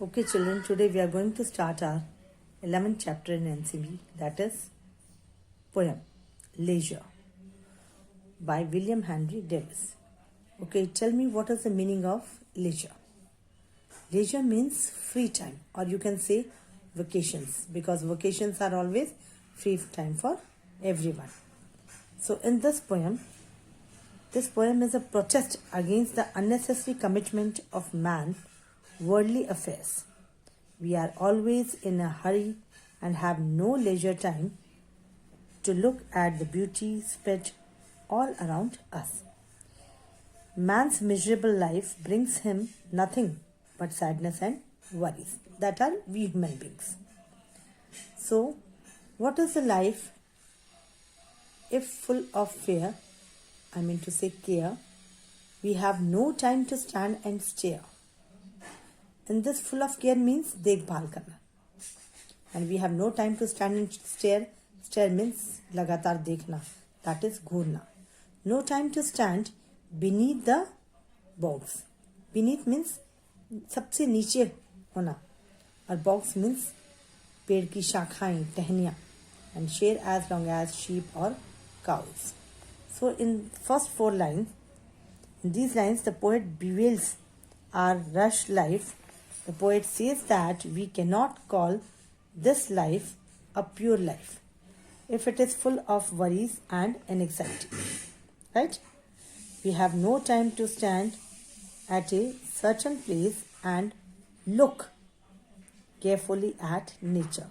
Okay, children, today we are going to start our 11th chapter in NCB, that is poem Leisure by William Henry Davis. Okay, tell me what is the meaning of leisure. Leisure means free time, or you can say vacations, because vacations are always free time for everyone. So in this poem is a protest against the unnecessary commitment of man worldly affairs. We are always in a hurry and have no leisure time to look at the beauty spread all around us. Man's miserable life brings him nothing but sadness and worries. That are we human beings. So, what is the life if full of fear? I mean to say care. We have no time to stand and stare. And this full of care means देखभाल करना. And we have no time to stand and stare. Stare means लगातार देखना. That is Ghurna. No time to stand beneath the box. Beneath means सबसे नीचे होना. और box means पेड़ की शाखाएं, टहनियाँ. And share as long as sheep or cows. So in first 4 lines, in these lines the poet bewails our rushed life. The poet says that we cannot call this life a pure life if it is full of worries and anxiety. Right? We have no time to stand at a certain place and look carefully at nature.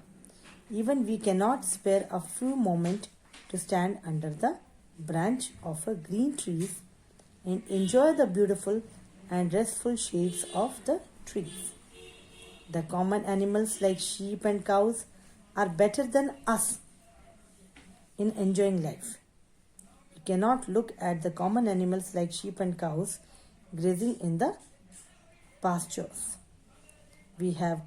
Even we cannot spare a few moments to stand under the branch of a green tree and enjoy the beautiful and restful shades of the trees. The common animals like sheep and cows are better than us in enjoying life. We cannot look at the common animals like sheep and cows grazing in the pastures. We have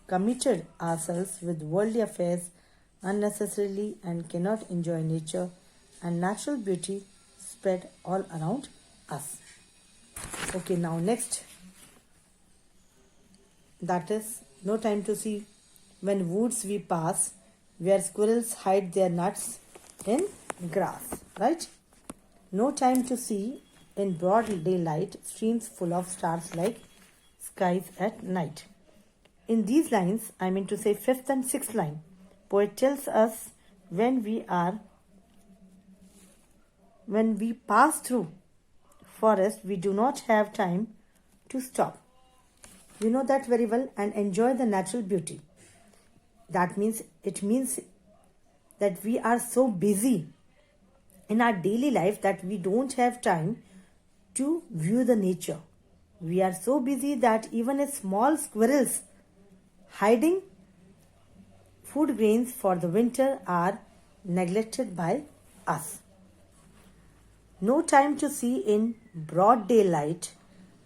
committed ourselves with worldly affairs unnecessarily and cannot enjoy nature and natural beauty spread all around us. Okay, now next. That is, no time to see when woods we pass, where squirrels hide their nuts in grass, right? No time to see in broad daylight streams full of stars like skies at night. In these lines, I mean to say 5th and 6th line, poet tells us when we pass through forest, we do not have time to stop. You know that very well, and enjoy the natural beauty. It means that we are so busy in our daily life that we don't have time to view the nature. We are so busy that even a small squirrels hiding food grains for the winter are neglected by us. No time to see in broad daylight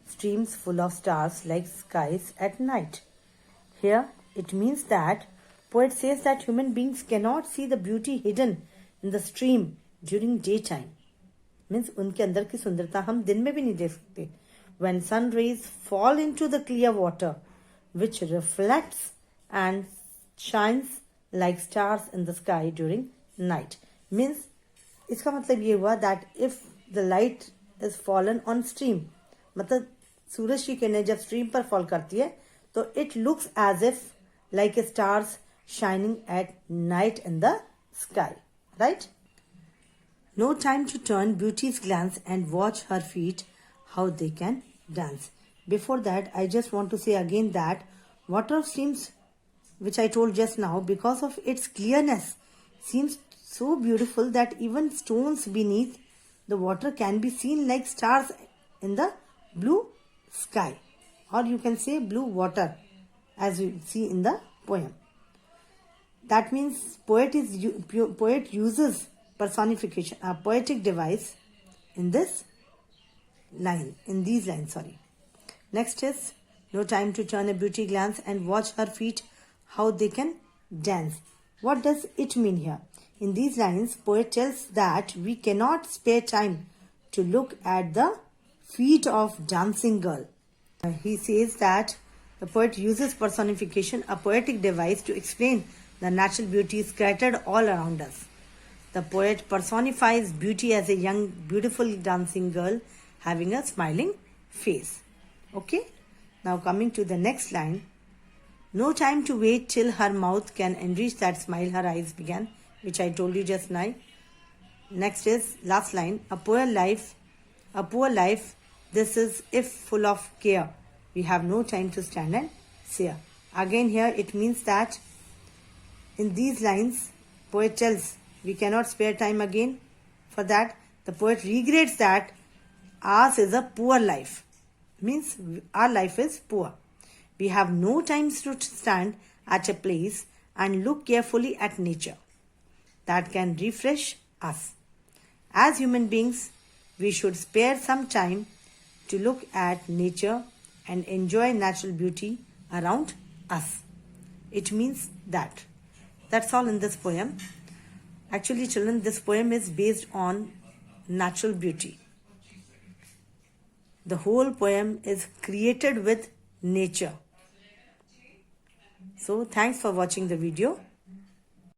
streams full of stars like skies at night. Here it means that poet says that human beings cannot see the beauty hidden in the stream during daytime. Means उनके अंदर की सुंदरता हम दिन में भी नहीं देख सकते. When sun rays fall into the clear water, which reflects and shines like stars in the sky during night. Means इसका मतलब ये हुआ that if the light is fallen on stream, मतलब सूरज की किरणें जब स्ट्रीम पर फॉल करती है तो it looks as if like stars shining at night in the sky, right? No time to turn beauties glance and watch her feet how they can dance. Before that I just want to say again that water streams which I told just now, because of its clearness, seems so beautiful that even stones beneath the water can be seen like stars in the blue sky, or you can say blue water, as you see in the poem. That means poet uses personification, a poetic device in these lines. Next is, no time to turn a beauty glance and watch her feet how they can dance. What does it mean here? In these lines, poet tells that we cannot spare time to look at the feet of dancing girl. He says that The poet uses personification, a poetic device, to explain the natural beauty scattered all around us. The poet personifies beauty as a young, beautiful dancing girl having a smiling face. Okay? Now coming to the next line. No time to wait till her mouth can enrich that smile her eyes began, which I told you just now. Next is last line. A poor life, this is if full of care. We have no time to stand and stare. Again here it means that in these lines, poet tells we cannot spare time again. For that, the poet regrets that ours is a poor life. Means our life is poor. We have no time to stand at a place and look carefully at nature that can refresh us. As human beings, we should spare some time to look at nature and enjoy natural beauty around us. It means that. That's all in this poem. Actually, children, this poem is based on natural beauty. The whole poem is created with nature. So, thanks for watching the video.